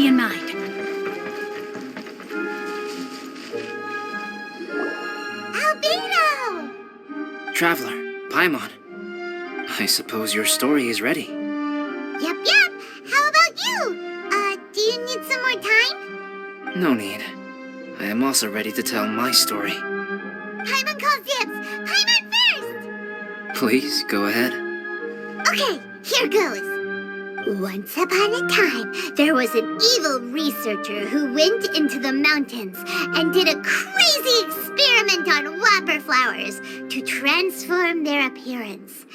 safety in mind. Albedo! Traveler, Paimon. I suppose your story is ready. Yep. How about you? Do you need some more time? No need. I am also ready to tell my story. Paimon calls dibs! Paimon first! Please, go ahead. Okay, here goes. Once upon a time, there was an evil researcher who went into the mountains and did a crazy experiment on whopper flowers to transform their appearance.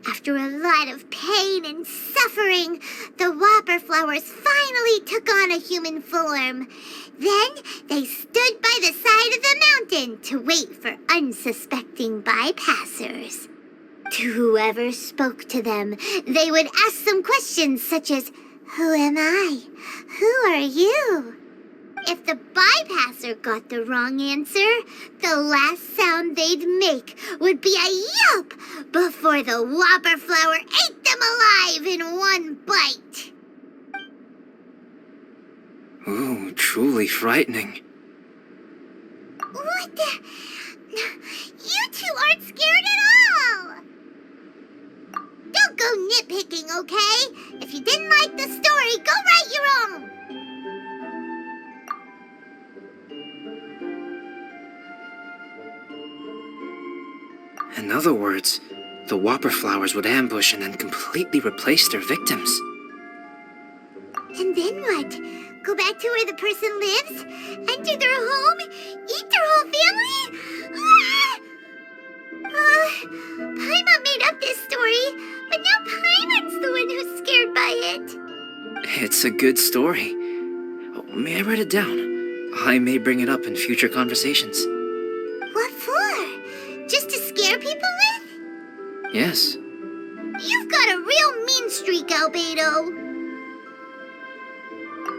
After a lot of pain and suffering, the whopper flowers finally took on a human form. Then they stood by the side of the mountain to wait for unsuspecting bypassers. To whoever spoke to them, they would ask some questions such as, "Who am I? Who are you?" If the bypasser got the wrong answer, the last sound they'd make would be a yelp before the whopper flower ate them alive in one bite. Ooh, truly frightening. What the? You two aren't scared at all! Don't go nitpicking, okay? If you didn't like the story, go write your own! In other words, the whopper flowers would ambush and then completely replace their victims. And then what? Go back to where the person lives? Enter their home? Eat their whole family? Paimon made up this story, but now Paimon's the one who's scared by it. It's a good story. Oh, may I write it down? I may bring it up in future conversations. What for? Just to scare people with? Yes. You've got a real mean streak, Albedo.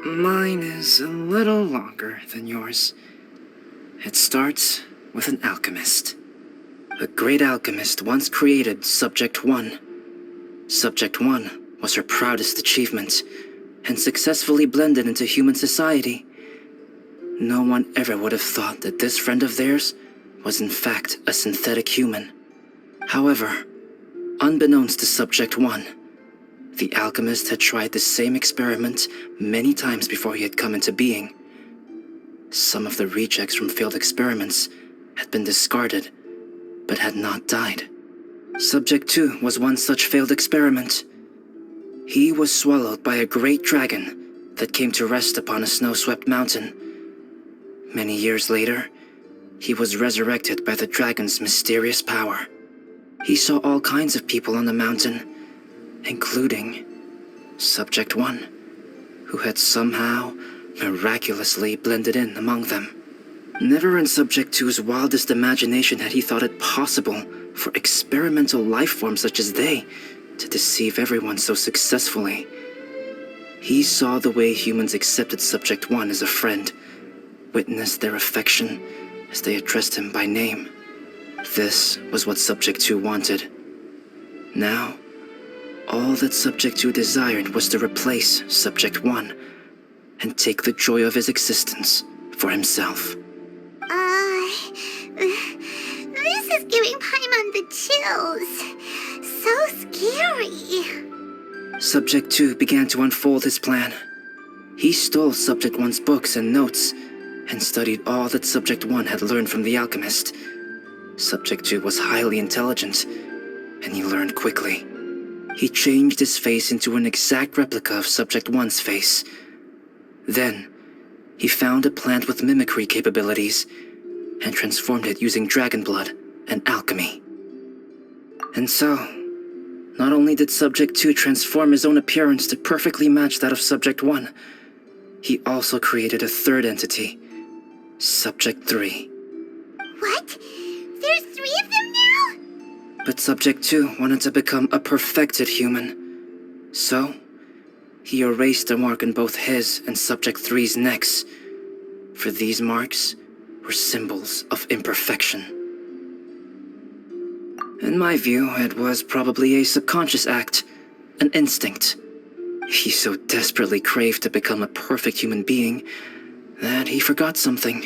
Mine is a little longer than yours. It starts with an alchemist. A great alchemist once created Subject 1. Subject 1 was her proudest achievement, and successfully blended into human society. No one ever would have thought that this friend of theirs was in fact a synthetic human. However, unbeknownst to Subject 1, the alchemist had tried the same experiment many times before he had come into being. Some of the rejects from failed experiments had been discarded, but had not died. Subject 2 was one such failed experiment. He was swallowed by a great dragon that came to rest upon a snow-swept mountain. Many years later, he was resurrected by the dragon's mysterious power. He saw all kinds of people on the mountain, including Subject 1, who had somehow miraculously blended in among them. Never in Subject 2's wildest imagination had he thought it possible for experimental life forms such as they to deceive everyone so successfully. He saw the way humans accepted Subject 1 as a friend, witnessed their affection as they addressed him by name. This was what Subject 2 wanted. Now, all that Subject 2 desired was to replace Subject 1 and take the joy of his existence for himself. This is giving Paimon the chills. So scary. Subject 2 began to unfold his plan. He stole Subject 1's books and notes, and studied all that Subject 1 had learned from the alchemist. Subject 2 was highly intelligent, and he learned quickly. He changed his face into an exact replica of Subject 1's face. Then, he found a plant with mimicry capabilities, and transformed it using dragon blood and alchemy. And so, not only did Subject 2 transform his own appearance to perfectly match that of Subject 1, he also created a third entity, Subject 3. What? There's 3 of them now? But Subject 2 wanted to become a perfected human. So, he erased a mark on both his and Subject 3's necks. For these marks were symbols of imperfection. In my view, it was probably a subconscious act, an instinct. He so desperately craved to become a perfect human being that he forgot something.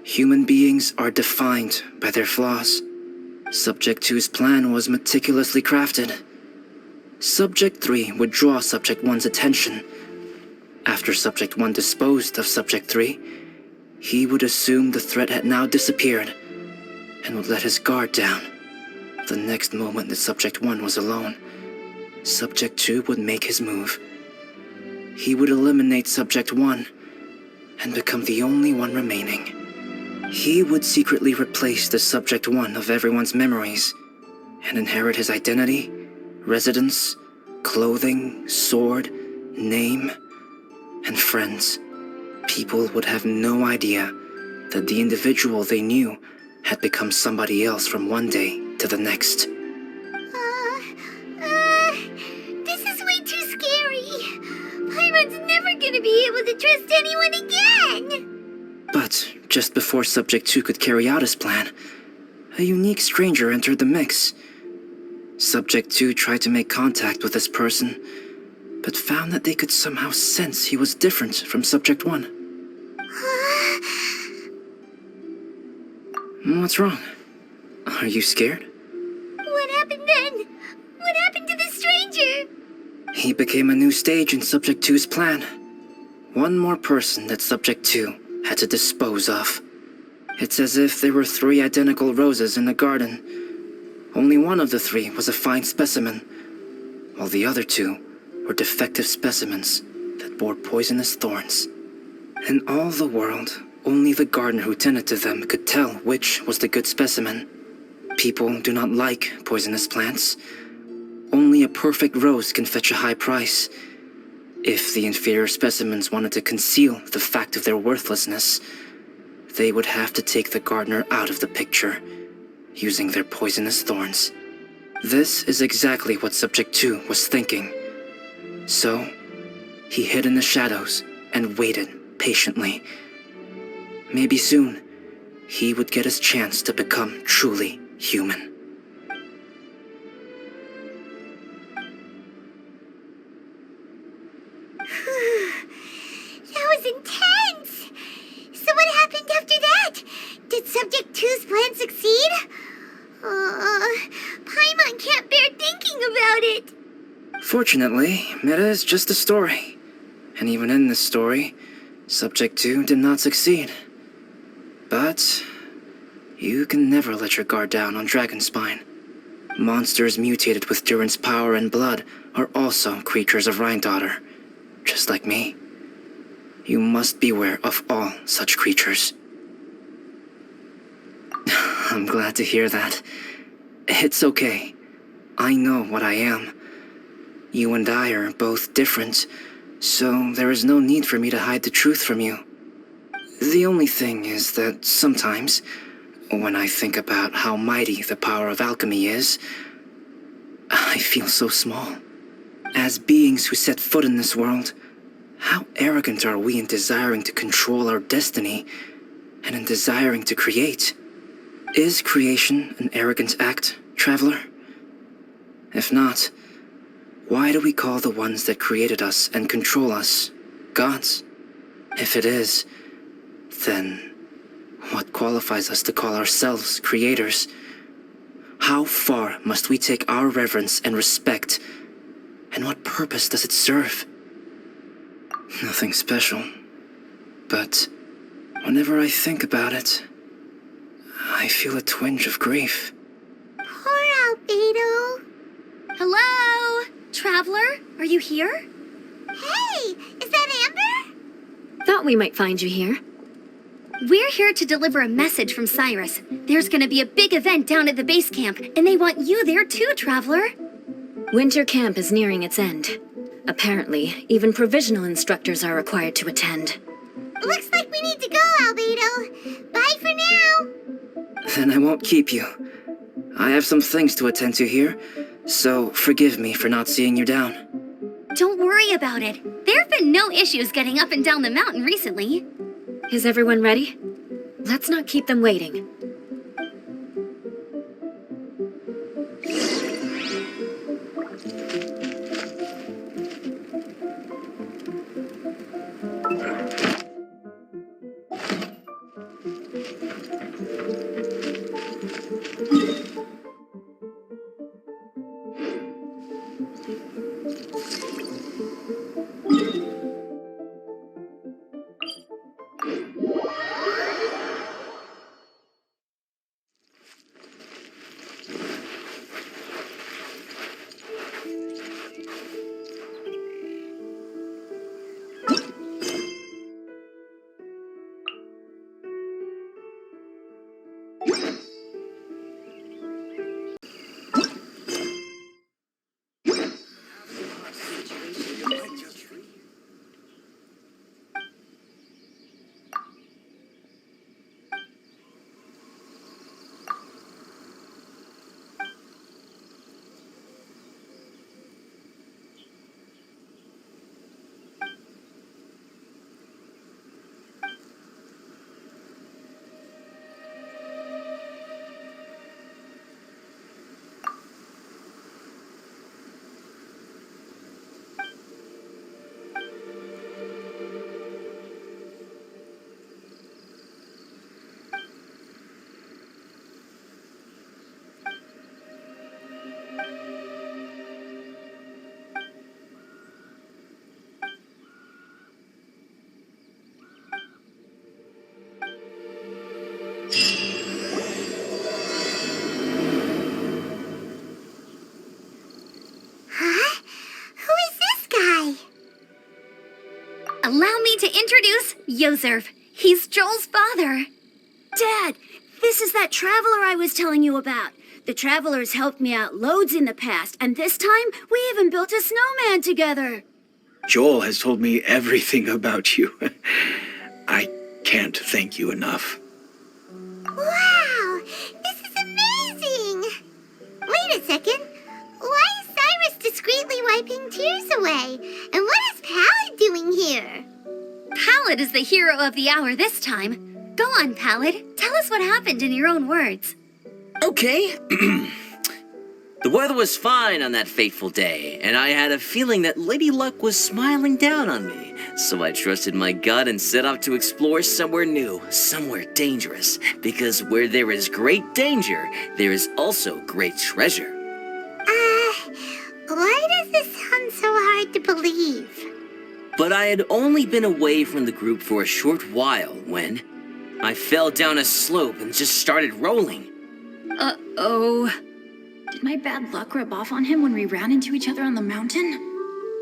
Human beings are defined by their flaws. Subject 2's plan was meticulously crafted. Subject 3 would draw Subject 1's attention. After Subject 1 disposed of Subject 3, he would assume the threat had now disappeared and would let his guard down. The next moment that Subject 1 was alone, Subject 2 would make his move. He would eliminate Subject 1 and become the only one remaining. He would secretly replace the Subject 1 of everyone's memories and inherit his identity, residence, clothing, sword, name, and friends. People would have no idea that the individual they knew had become somebody else from one day to the next. This is way too scary. Paimon's never gonna be able to trust anyone again. But just before Subject 2 could carry out his plan, a unique stranger entered the mix. Subject 2 tried to make contact with this person, but found that they could somehow sense he was different from Subject 1. What's wrong? Are you scared? What happened then? What happened to the stranger? He became a new stage in Subject 2's plan. One more person that Subject 2 had to dispose of. It's as if there were 3 identical roses in a garden. Only one of the 3 was a fine specimen, while the other 2 were defective specimens that bore poisonous thorns. In all the world, only the gardener who tended to them could tell which was the good specimen. People do not like poisonous plants. Only a perfect rose can fetch a high price. If the inferior specimens wanted to conceal the fact of their worthlessness, they would have to take the gardener out of the picture, using their poisonous thorns. This is exactly what Subject 2 was thinking. So, he hid in the shadows and waited patiently. Maybe soon, he would get his chance to become truly human. That was intense! So what happened after that? Did Subject 2's plan succeed? Paimon can't bear thinking about it. Fortunately, it is just a story. And even in this story, Subject 2 did not succeed. But you can never let your guard down on Dragonspine. Monsters mutated with Durin's power and blood are also creatures of Rhine-Daughter, just like me. You must beware of all such creatures. I'm glad to hear that. It's okay. I know what I am. You and I are both different, so there is no need for me to hide the truth from you. The only thing is that sometimes, when I think about how mighty the power of alchemy is, I feel so small. As beings who set foot in this world, how arrogant are we in desiring to control our destiny and in desiring to create? Is creation an arrogant act, traveler? If not, why do we call the ones that created us and control us gods? If it is, then what qualifies us to call ourselves creators? How far must we take our reverence and respect, and what purpose does it serve? Nothing special, but whenever I think about it, I feel a twinge of grief. Poor Albedo. Hello? Traveler, are you here? Hey, is that Amber? Thought we might find you here. We're here to deliver a message from Cyrus. There's gonna be a big event down at the base camp, and they want you there too, Traveler. Winter camp is nearing its end. Apparently, even provisional instructors are required to attend. Looks like we need to go, Albedo. Bye for now. Then I won't keep you. I have some things to attend to here, so forgive me for not seeing you down. Don't worry about it. There have been no issues getting up and down the mountain recently. Is everyone ready? Let's not keep them waiting. me to introduce Yozerv. He's Joel's father. Dad, this is that traveler I was telling you about. The traveler's helped me out loads in the past, and this time we even built a snowman together. Joel has told me everything about you. I can't thank you enough. Wow, this is amazing! Wait a second. Why is Cyrus discreetly wiping tears away? And what is Pallid doing here? Pallid is the hero of the hour this time. Go on, Pallid. Tell us what happened in your own words. Okay. The weather was fine on that fateful day, and I had a feeling that Lady Luck was smiling down on me. So I trusted my gut and set off to explore somewhere new, somewhere dangerous. Because where there is great danger, there is also great treasure. Why does this sound so hard to believe? But I had only been away from the group for a short while when I fell down a slope and just started rolling. Uh-oh. Did my bad luck rub off on him when we ran into each other on the mountain?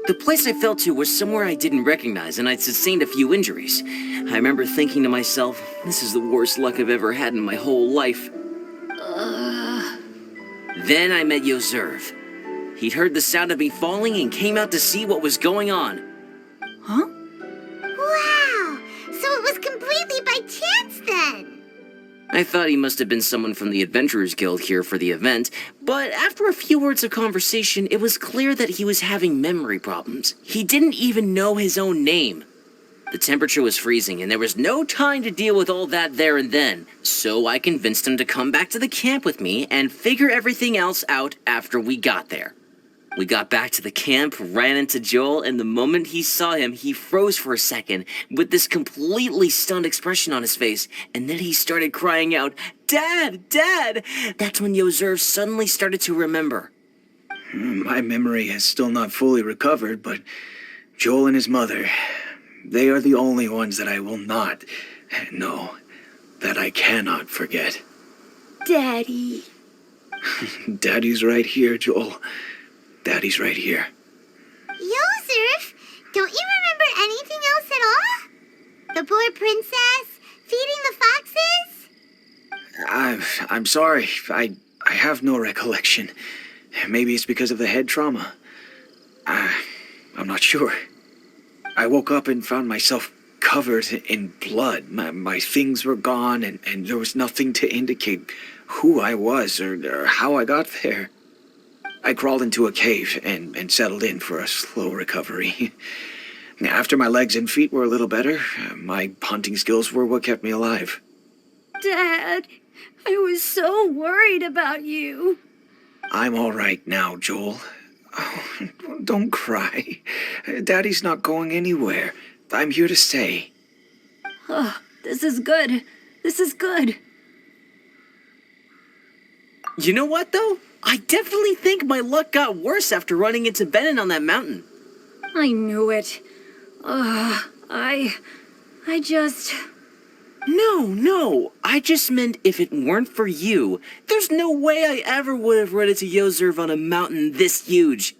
The place I fell to was somewhere I didn't recognize, and I'd sustained a few injuries. I remember thinking to myself, this is the worst luck I've ever had in my whole life. Then I met Yozerv. He'd heard the sound of me falling and came out to see what was going on. Huh? Wow, so it was completely by chance then. I thought he must have been someone from the Adventurers Guild here for the event, but after a few words of conversation, it was clear that he was having memory problems. He didn't even know his own name. The temperature was freezing, and there was no time to deal with all that there and then, so I convinced him to come back to the camp with me and figure everything else out after we got there. We got back to the camp, ran into Joel, and the moment he saw him, he froze for a second with this completely stunned expression on his face, and then he started crying out, "Dad! Dad!" That's when Yozerv suddenly started to remember. My memory has still not fully recovered, but Joel and his mother, they are the only ones that I will not, no, that I cannot forget. Daddy. Daddy's right here, Joel. Daddy's right here. Yozerf, don't you remember anything else at all? The poor princess, feeding the foxes? I'm sorry. I have no recollection. Maybe it's because of the head trauma. I'm not sure. I woke up and found myself covered in blood. My things were gone, and there was nothing to indicate who I was or how I got there. I crawled into a cave and settled in for a slow recovery. After my legs and feet were a little better, my hunting skills were what kept me alive. Dad, I was so worried about you. I'm all right now, Joel. Oh, don't cry. Daddy's not going anywhere. I'm here to stay. Oh, this is good. This is good. You know what, though? I definitely think my luck got worse after running into Benin on that mountain. I knew it. I just... No. I just meant if it weren't for you, there's no way I ever would have run into Yozerv on a mountain this huge.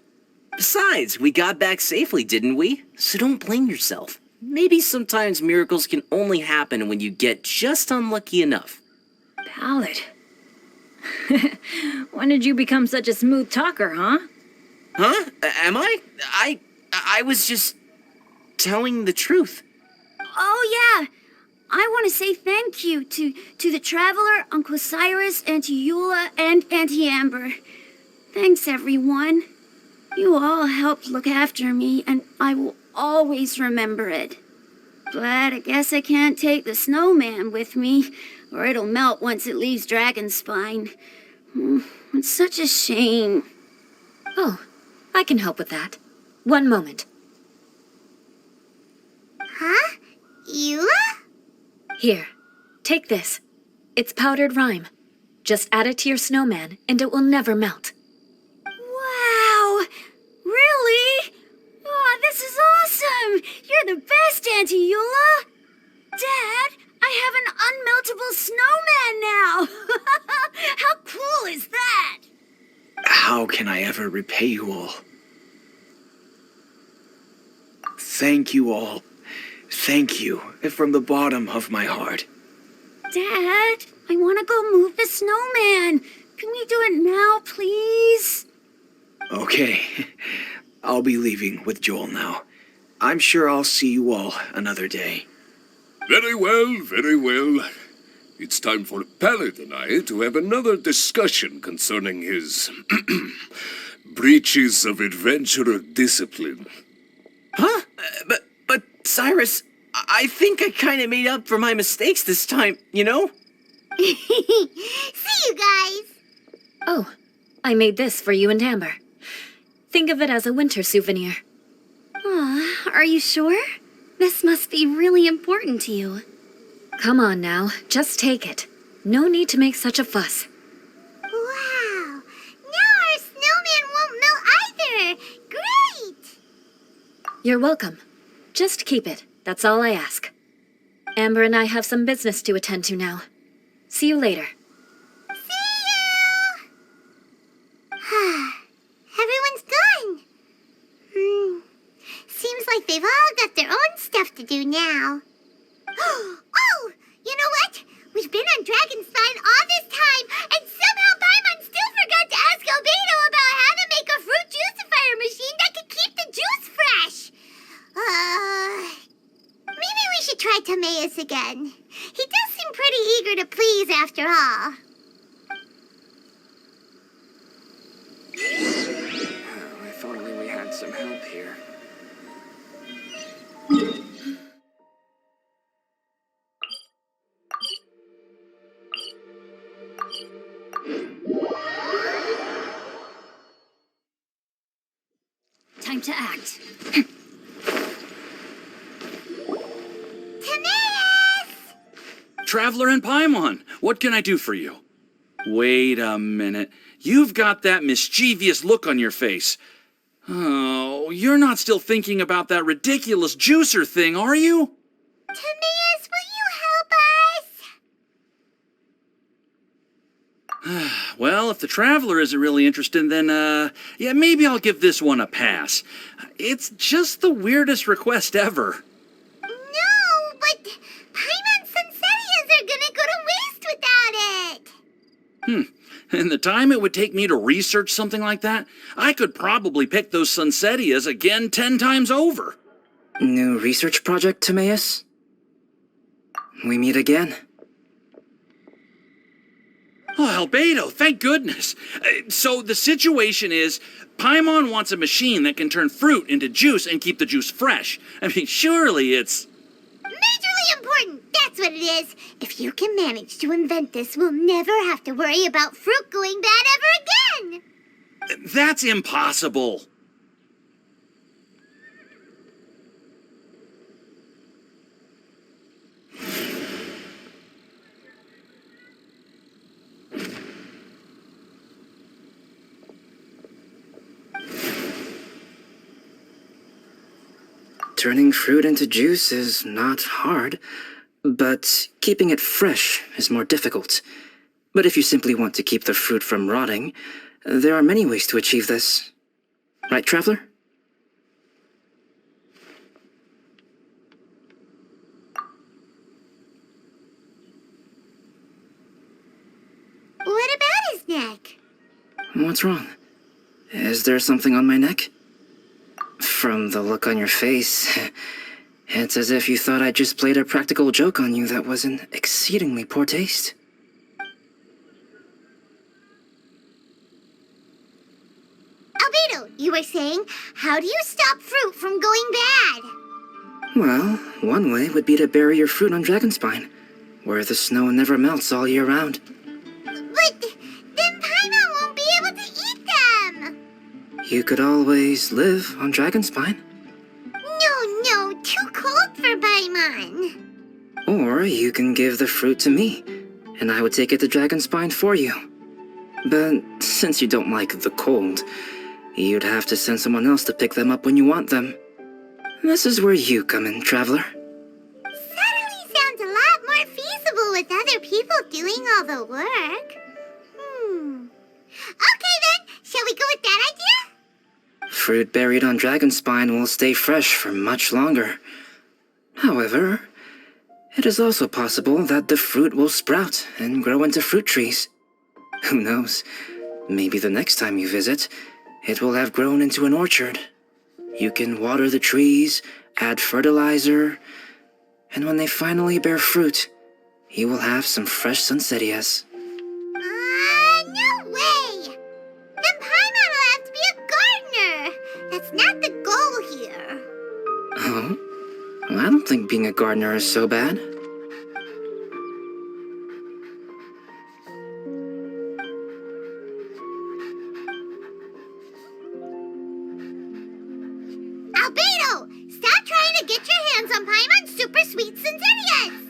Besides, we got back safely, didn't we? So don't blame yourself. Maybe sometimes miracles can only happen when you get just unlucky enough. Pallid. When did you become such a smooth talker, huh? Huh? Am I? I was just telling the truth. Oh, yeah. I want to say thank you to the Traveler, Uncle Cyrus, Auntie Eula, and Auntie Amber. Thanks, everyone. You all helped look after me, and I will always remember it. But I guess I can't take the snowman with me, or it'll melt once it leaves Dragonspine. It's such a shame. Oh, I can help with that. One moment. Huh? Eula? Here, take this. It's powdered rime. Just add it to your snowman, and it will never melt. Wow! Really? Oh, this is awesome! You're the best, Auntie Eula! Dad, I have an unmeltable snowman now! How cool is that? How can I ever repay you all? Thank you all. Thank you from the bottom of my heart. Dad, I want to go move the snowman. Can we do it now, please? Okay, I'll be leaving with Joel now. I'm sure I'll see you all another day. Very well, very well. It's time for Pallet and I to have another discussion concerning his breaches of adventurer discipline. Huh? But Cyrus, I think I kind of made up for my mistakes this time, you know? See you guys! Oh, I made this for you and Amber. Think of it as a winter souvenir. Aw, are you sure? This must be really important to you. Come on now, just take it. No need to make such a fuss. Wow! Now our snowman won't melt either! Great! You're welcome. Just keep it, that's all I ask. Amber and I have some business to attend to now. See you later. See you! Everyone's gone. Seems like they've all got their own stuff to do now. Oh! You know what? We've been on Dragon Spine all this time, and somehow Paimon still forgot to ask Albedo about how to make a fruit juicifier machine that could keep the juice fresh. Maybe we should try Timaeus again. He does seem pretty eager to please after all. If only we had some help here. Time to act. Timaeus! Traveler and Paimon, what can I do for you? Wait a minute. You've got that mischievous look on your face. Oh, you're not still thinking about that ridiculous juicer thing, are you? Timaeus, will you help us? Well, if the Traveler isn't really interested, then, yeah, maybe I'll give this one a pass. It's just the weirdest request ever. No, but Paimon's Sunsettias are gonna go to waste without it. And the time it would take me to research something like that, I could probably pick those Sunsettias again 10 times over. New research project, Timaeus? We meet again. Oh, Albedo, thank goodness. So the situation is, Paimon wants a machine that can turn fruit into juice and keep the juice fresh. I mean, surely it's... Majorly important, that's what it is. If you can manage to invent this, we'll never have to worry about fruit going bad ever again. That's impossible. Turning fruit into juice is not hard, but keeping it fresh is more difficult. But if you simply want to keep the fruit from rotting, there are many ways to achieve this. Right, Traveler? What about his neck? What's wrong? Is there something on my neck? From the look on your face, it's as if you thought I just played a practical joke on you that was in exceedingly poor taste. Albedo, you were saying, how do you stop fruit from going bad? Well, one way would be to bury your fruit on Dragonspine, where the snow never melts all year round. But then Paimon won't be able to eat them. You could always live on Dragonspine. No, too cold for Paimon. Or you can give the fruit to me, and I would take it to Dragonspine for you. But since you don't like the cold, you'd have to send someone else to pick them up when you want them. This is where you come in, Traveler. Suddenly sounds a lot more feasible with other people doing all the work. Okay then, shall we go with that idea? Fruit buried on Dragonspine will stay fresh for much longer. However, it is also possible that the fruit will sprout and grow into fruit trees. Who knows? Maybe the next time you visit, it will have grown into an orchard. You can water the trees, add fertilizer, and when they finally bear fruit, you will have some fresh sunsettias. No way! Then Paimon will have to be a gardener! That's not the goal here. Oh? Well, I don't think being a gardener is so bad. Albedo! Stop trying to get your hands on Paimon's super sweet Centennials!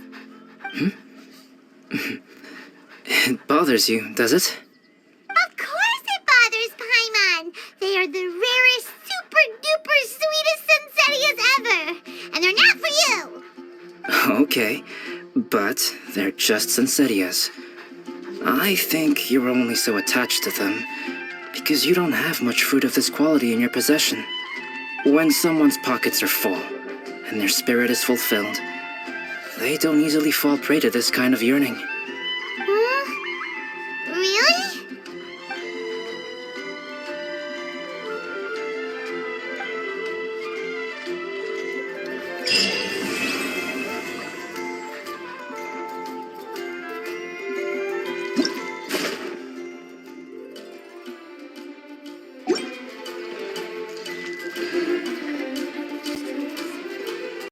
It bothers you, does it? Of course it bothers Paimon! They are the rarest, super-duper sweetest Centennials ever! And they're not for you! Okay, but they're just Sunsettias. I think you're only so attached to them because you don't have much fruit of this quality in your possession. When someone's pockets are full and their spirit is fulfilled, they don't easily fall prey to this kind of yearning.